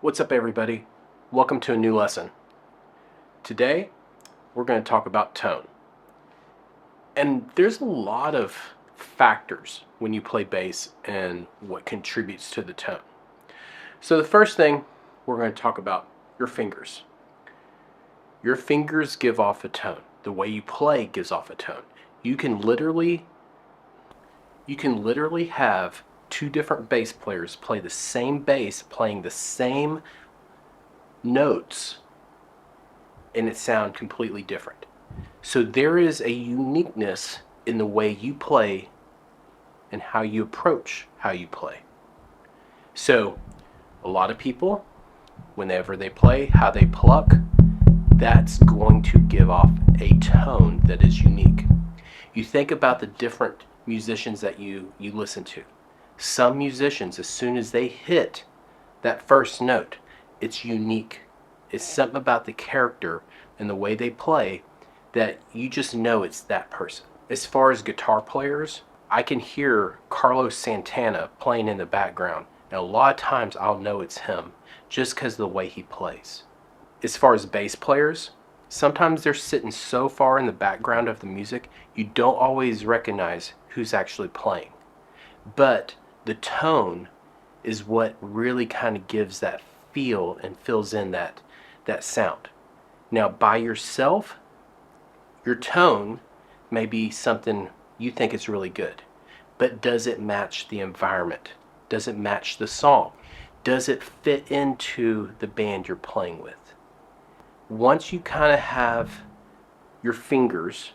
What's up, everybody? Welcome to a new lesson. Today we're going to talk about tone. And there's a lot of factors when you play bass and what contributes to the tone. So the first thing we're going to talk about, your fingers. Your fingers give off a tone. The way you play gives off a tone. You can literally have two different bass players play the same bass, playing the same notes, and it sound completely different. So there is a uniqueness in the way you play and how you approach how you play. So a lot of people, whenever they play, how they pluck, that's going to give off a tone that is unique. You think about the different musicians that you listen to. Some musicians, as soon as they hit that first note, it's unique. It's something about the character and the way they play that you just know it's that person. As far as guitar players, I can hear Carlos Santana playing in the background, and a lot of times I'll know it's him just because of the way he plays. As far as bass players, sometimes they're sitting so far in the background of the music, you don't always recognize who's actually playing. But the tone is what really kind of gives that feel and fills in that sound. Now, by yourself, your tone may be something you think is really good, but does it match the environment? Does it match the song? Does it fit into the band you're playing with? Once you kind of have your fingers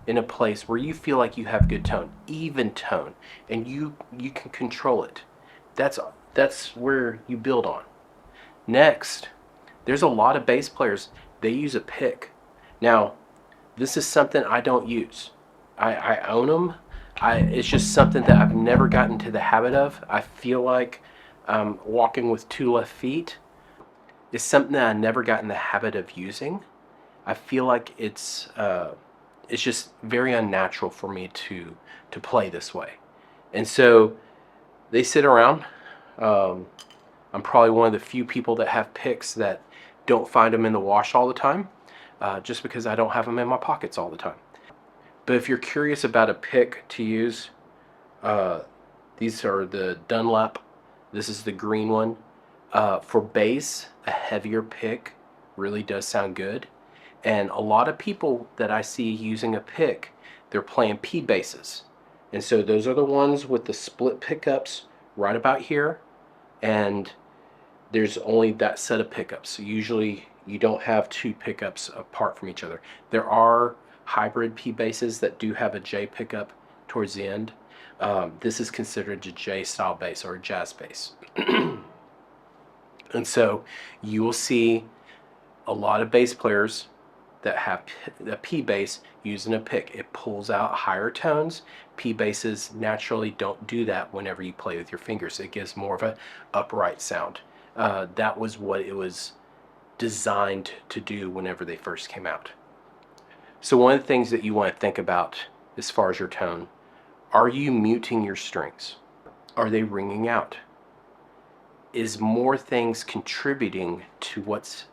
in a place where you feel like you have good tone, even tone, and you can control it, that's where you build on. Next, there's a lot of bass players, they use a pick. Now, this is something I don't use. I own them. It's just something that I've never gotten to the habit of. I feel like walking with two left feet is something that I never got in the habit of using. I feel like it's just very unnatural for me to play this way. And so they sit around. I'm probably one of the few people that have picks that don't find them in the wash all the time, just because I don't have them in my pockets all the time. But if you're curious about a pick to use, these are the Dunlap. This is the green one. For bass, a heavier pick really does sound good. And a lot of people that I see using a pick, they're playing P basses. And so those are the ones with the split pickups right about here. And there's only that set of pickups. So usually you don't have two pickups apart from each other. There are hybrid P basses that do have a J pickup towards the end. This is considered a J style bass or a jazz bass. And so you will see a lot of bass players that have a P bass using a pick. It pulls out higher tones. P basses naturally don't do that whenever you play with your fingers. It gives more of an upright sound. That was what it was designed to do whenever they first came out. So one of the things that you want to think about as far as your tone, are you muting your strings? Are they ringing out? Is more things contributing to what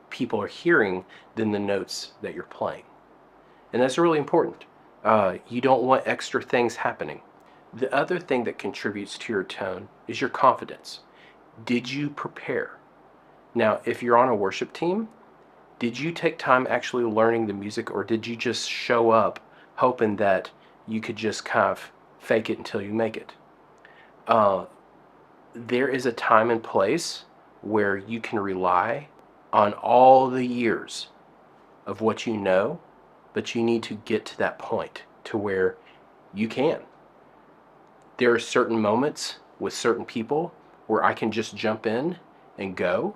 people are hearing than the notes that you're playing? And that's really important. You don't want extra things happening. The other thing that contributes to your tone is your confidence. Did you prepare? Now, if you're on a worship team, did you take time actually learning the music, or did you just show up hoping that you could just kind of fake it until you make it? There is a time and place where you can rely on all the years of what you know, but you need to get to that point to where you can. There are certain moments with certain people where I can just jump in and go,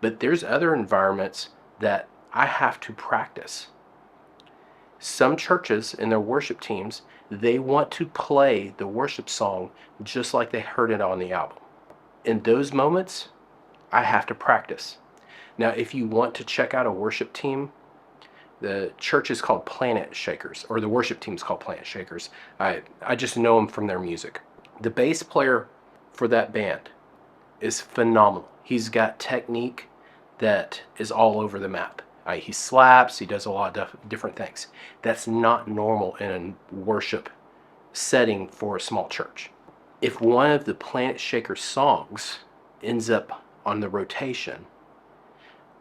but there's other environments that I have to practice. Some churches in their worship teams, they want to play the worship song just like they heard it on the album. In those moments, I have to practice. Now, if you want to check out a worship team, the church is called Planet Shakers, or the worship team is called Planet Shakers. I just know them from their music. The bass player for that band is phenomenal. he's got technique that is all over the map. He slaps, he does a lot of different things. That's not normal in a worship setting for a small church. If one of the Planet Shaker songs ends up on the rotation,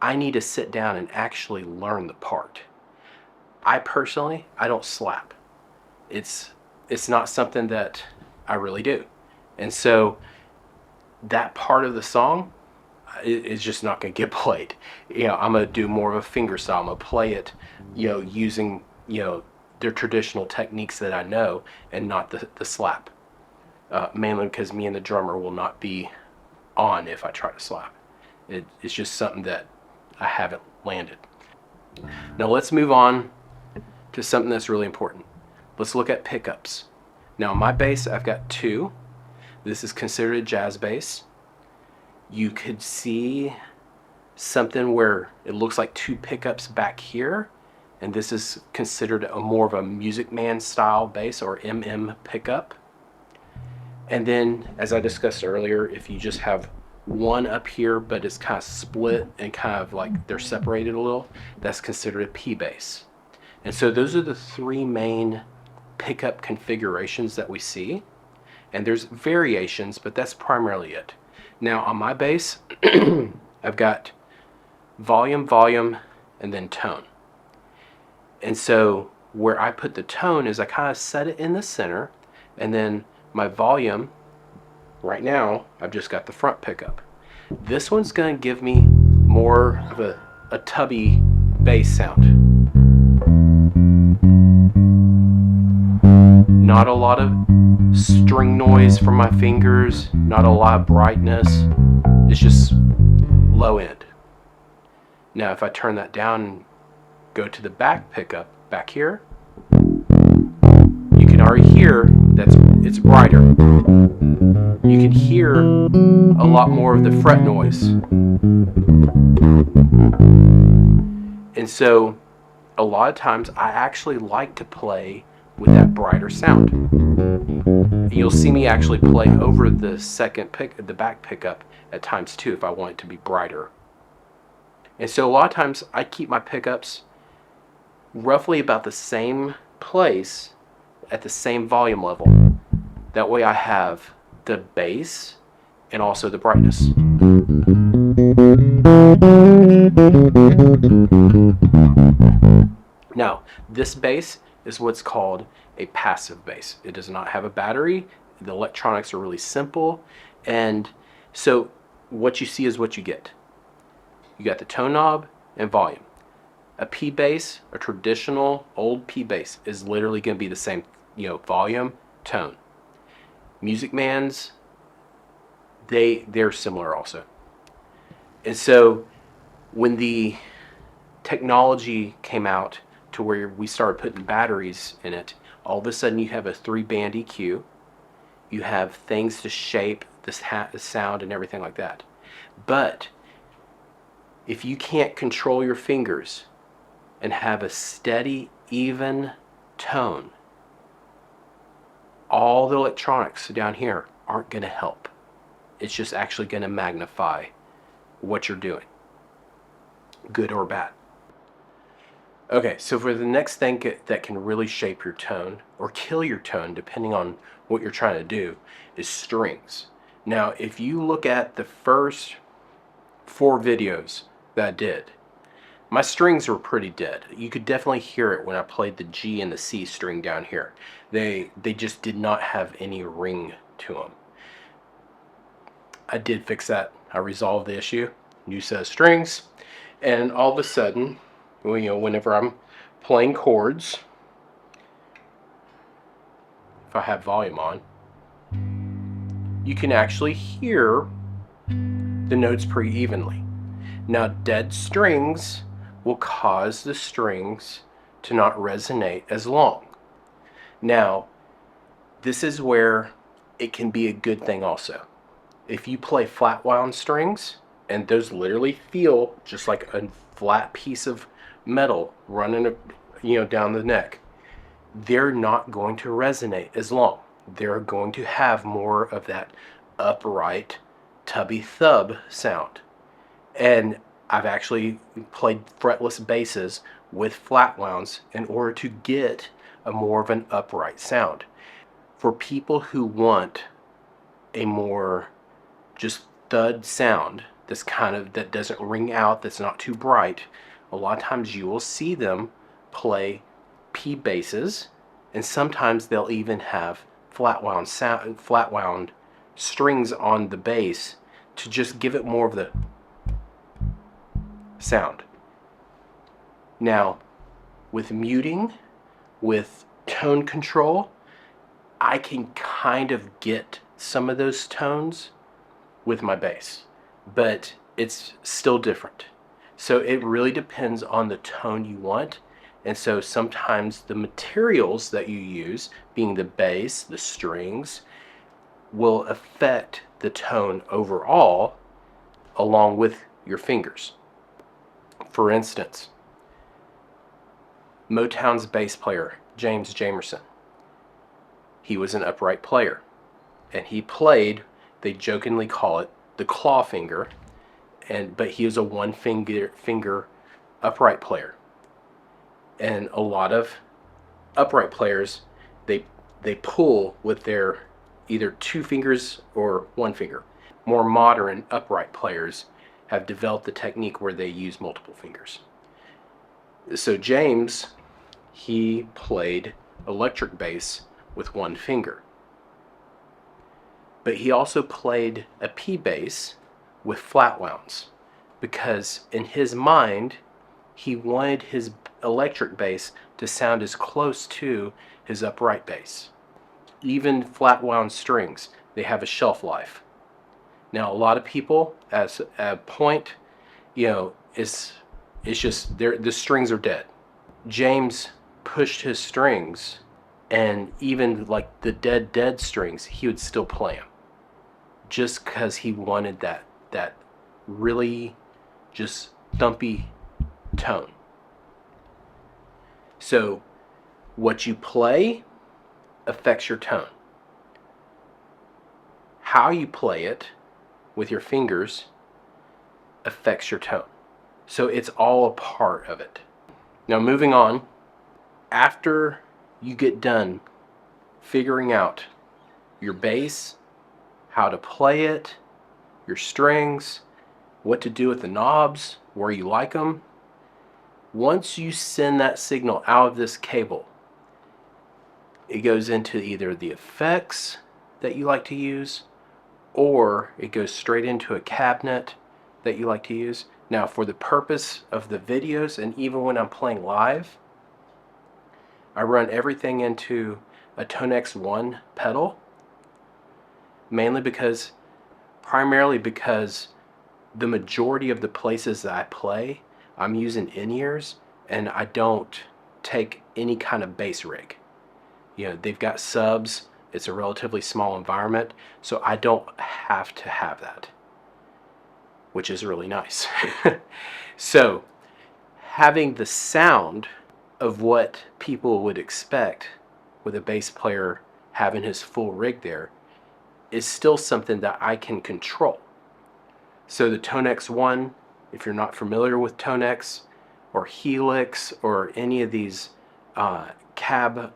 I need to sit down and actually learn the part. I don't slap. It's not something that I really do. And so that part of the song is just not going to get played. I'm going to do more of a finger style. I'm going to play it, using, their traditional techniques that I know, and not the slap. Mainly because me and the drummer will not be on if I try to slap. It's just something that I haven't landed. Now let's move on to something that's really important. Let's look at pickups. Now on my bass, I've got 2. This is considered a jazz bass. You could see something where it looks like 2 pickups back here, and this is considered more of a Music Man style bass, or MM pickup. And then, as I discussed earlier, if you just have one up here but it's kind of split and kind of like they're separated a little, that's considered a P bass. And so those are the 3 main pickup configurations that we see, and there's variations, but that's primarily it. Now on my bass, I've got volume, and then tone. And so where I put the tone is I kind of set it in the center, and then my volume, right now, I've just got the front pickup. This one's going to give me more of a tubby bass sound. Not a lot of string noise from my fingers, not a lot of brightness. It's just low end. Now if I turn that down and go to the back pickup back here, you can already hear that it's brighter. You can hear a lot more of the fret noise. And so a lot of times I actually like to play with that brighter sound. You'll see me actually play over the back pickup at times too, if I want it to be brighter. And so a lot of times I keep my pickups roughly about the same place at the same volume level. That way I have the bass and also the brightness. Now, this bass is what's called a passive bass. It does not have a battery. The electronics are really simple. And so what you see is what you get. You got the tone knob and volume. A P bass, a traditional old P bass, is literally going to be the same, volume, tone. Music Man's, they're similar also. And so when the technology came out to where we started putting batteries in it, all of a sudden you have a 3-band EQ. You have things to shape the sound and everything like that. But if you can't control your fingers and have a steady, even tone, all the electronics down here aren't going to help. It's just actually going to magnify what you're doing, good or bad. Okay, so for the next thing that can really shape your tone or kill your tone, depending on what you're trying to do, is strings. Now, if you look at the first 4 videos that I did, my strings were pretty dead. You could definitely hear it when I played the G and the C string down here. They just did not have any ring to them. I did fix that. I resolved the issue. New set of strings, and all of a sudden, whenever I'm playing chords, if I have volume on, you can actually hear the notes pretty evenly. Now, dead strings will cause the strings to not resonate as long. Now, this is where it can be a good thing also. If you play flat wound strings, and those literally feel just like a flat piece of metal running, down the neck, they're not going to resonate as long. They're going to have more of that upright, tubby thub sound. And I've actually played fretless basses with flat wounds in order to get a more of an upright sound. For people who want a more just thud sound that doesn't ring out, that's not too bright, a lot of times you will see them play P basses, and sometimes they'll even have flat wound strings on the bass to just give it more of the sound. Now, with muting, with tone control, I can kind of get some of those tones with my bass, but it's still different. So it really depends on the tone you want. And so sometimes the materials that you use, being the bass, the strings, will affect the tone overall along with your fingers. For instance, Motown's bass player, James Jamerson, he was an upright player, and he played, they jokingly call it the claw finger, but he is a one finger upright player. And a lot of upright players, they pull with their either two fingers or one finger. More modern upright players have developed the technique where they use multiple fingers. So James, he played electric bass with one finger. But he also played a P bass with flat wounds, because in his mind, he wanted his electric bass to sound as close to his upright bass. Even flat wound strings, they have a shelf life. Now, a lot of people, as a point, it's just the strings are dead. James pushed his strings, and even like the dead strings, he would still play them, just because he wanted that really just thumpy tone. So what you play affects your tone. How you play it with your fingers affects your tone. So it's all a part of it. Now, moving on, after you get done figuring out your bass, how to play it, your strings, what to do with the knobs, where you like them, once you send that signal out of this cable, it goes into either the effects that you like to use, or it goes straight into a cabinet that you like to use. Now, for the purpose of the videos, and even when I'm playing live, I run everything into a Tonex 1 pedal, primarily because the majority of the places that I play, I'm using in-ears, and I don't take any kind of bass rig. They've got subs, it's a relatively small environment, so I don't have to have that, which is really nice. So having the sound of what people would expect with a bass player having his full rig there is still something that I can control. So the Tonex 1, if you're not familiar with Tonex or Helix or any of these cab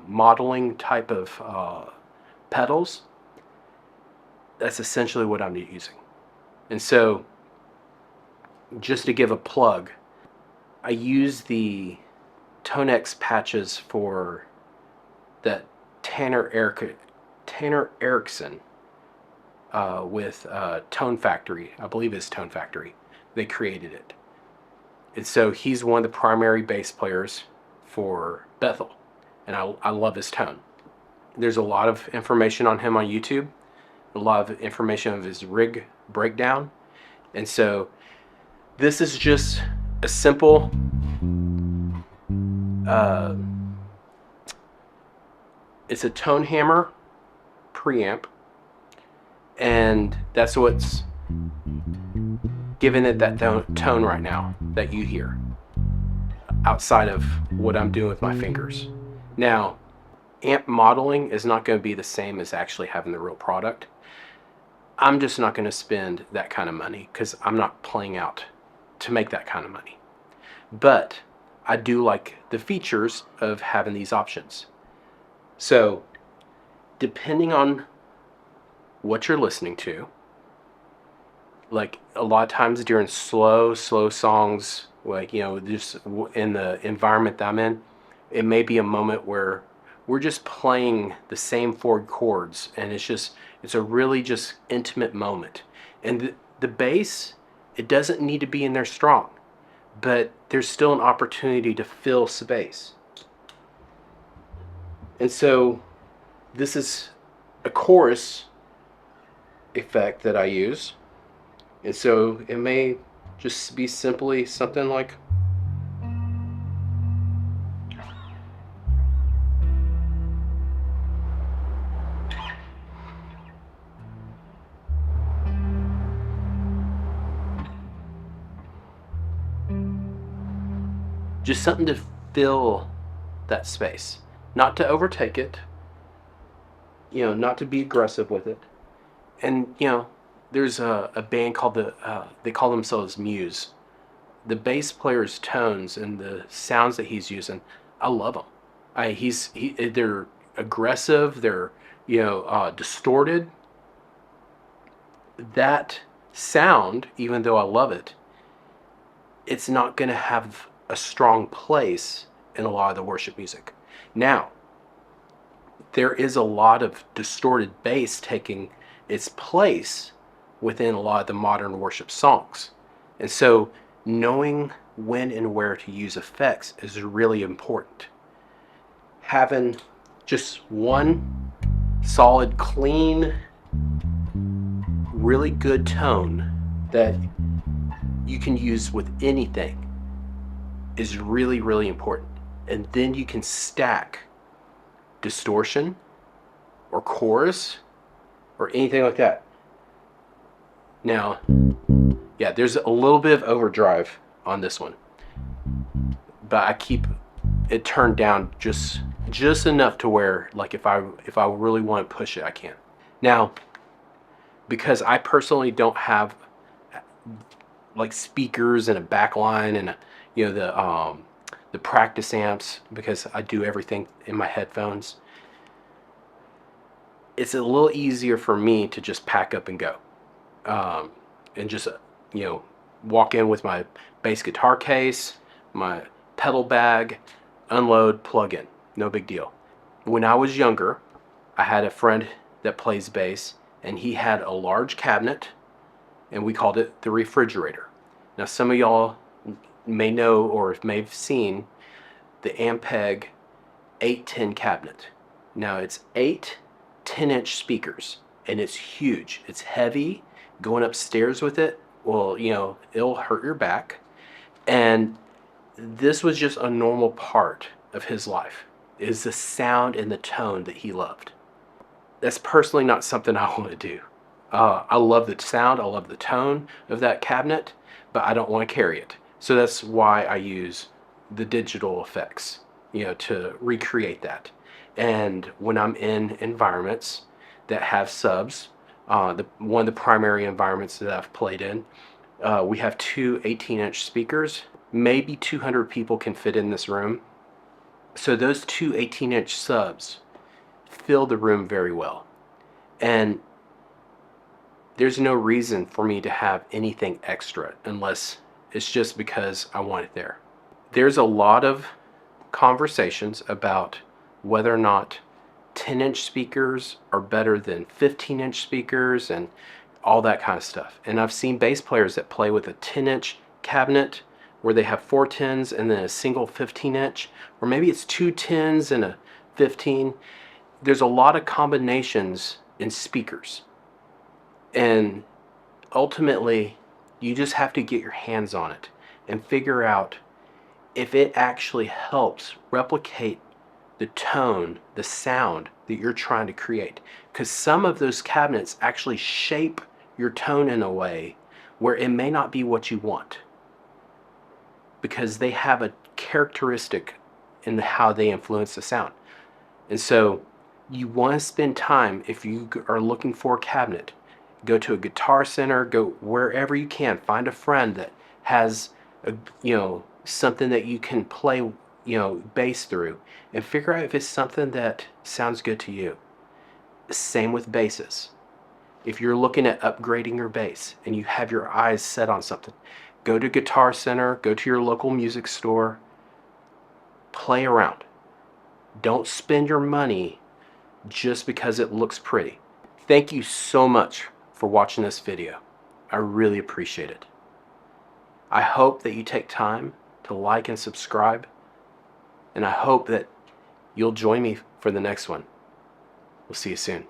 modeling type of pedals, that's essentially what I'm using. And so, just to give a plug, I use the Tonex patches for that Tanner Erickson with Tone Factory. I believe it's Tone Factory. They created it. And so he's one of the primary bass players for Bethel. And I love his tone. There's a lot of information on him on YouTube, a lot of information of his rig breakdown. And so this is just a simple it's a tone hammer preamp, and that's what's giving it that tone right now that you hear, outside of what I'm doing with my fingers. Now, amp modeling is not going to be the same as actually having the real product. I'm just not going to spend that kind of money because I'm not playing out to make that kind of money. But I do like the features of having these options. So, depending on what you're listening to, like a lot of times during slow songs, like, just in the environment that I'm in, it may be a moment where we're just playing the same four chords, and it's a really just intimate moment. And the bass, it doesn't need to be in there strong, but there's still an opportunity to fill space. And so this is a chorus effect that I use. And so it may just be simply something like, just something to fill that space, not to overtake it, not to be aggressive with it. And there's a band called they call themselves Muse. The bass player's tones and the sounds that he's using, I love them. They're aggressive, they're distorted. That sound, even though I love it, it's not going to have a strong place in a lot of the worship music. Now, there is a lot of distorted bass taking its place within a lot of the modern worship songs. And so knowing when and where to use effects is really important. Having just one solid, clean, really good tone that you can use with anything is really, really important. And then you can stack distortion or chorus or anything like that. Now, yeah, there's a little bit of overdrive on this one, but I keep it turned down just enough to where, like, if I really want to push it, I can. Now, because I personally don't have like speakers and a backline and the practice amps, because I do everything in my headphones, it's a little easier for me to just pack up and go, and just walk in with my bass guitar case, my pedal bag, unload, plug in, no big deal. When I was younger, I had a friend that plays bass, and he had a large cabinet, and we called it the refrigerator. Now, some of y'all may know or may have seen the Ampeg 810 cabinet. Now, it's 8 10-inch speakers, and it's huge. It's heavy. Going upstairs with it, well, it'll hurt your back. And this was just a normal part of his life, is the sound and the tone that he loved. That's personally not something I want to do. I love the sound, I love the tone of that cabinet, but I don't want to carry it. So that's why I use the digital effects, to recreate that. And when I'm in environments that have subs, one of the primary environments that I've played in, we have two 18-inch speakers. Maybe 200 people can fit in this room. So those two 18-inch subs fill the room very well. And there's no reason for me to have anything extra unless it's just because I want it there. There's a lot of conversations about whether or not 10-inch speakers are better than 15-inch speakers and all that kind of stuff. And I've seen bass players that play with a 10-inch cabinet where they have 4 10s and then a single 15-inch, or maybe it's 2 10s and a 15. There's a lot of combinations in speakers. And ultimately, you just have to get your hands on it and figure out if it actually helps replicate the tone, the sound that you're trying to create. Because some of those cabinets actually shape your tone in a way where it may not be what you want, because they have a characteristic in how they influence the sound. And so you want to spend time, if you are looking for a cabinet, go to a guitar center, go wherever you can. Find a friend that has a, something that you can play, bass through, and figure out if it's something that sounds good to you. Same with basses. If you're looking at upgrading your bass and you have your eyes set on something, go to Guitar Center, go to your local music store, play around. Don't spend your money just because it looks pretty. Thank you so much for watching this video. I really appreciate it. I hope that you take time to like and subscribe, and I hope that you'll join me for the next one. We'll see you soon.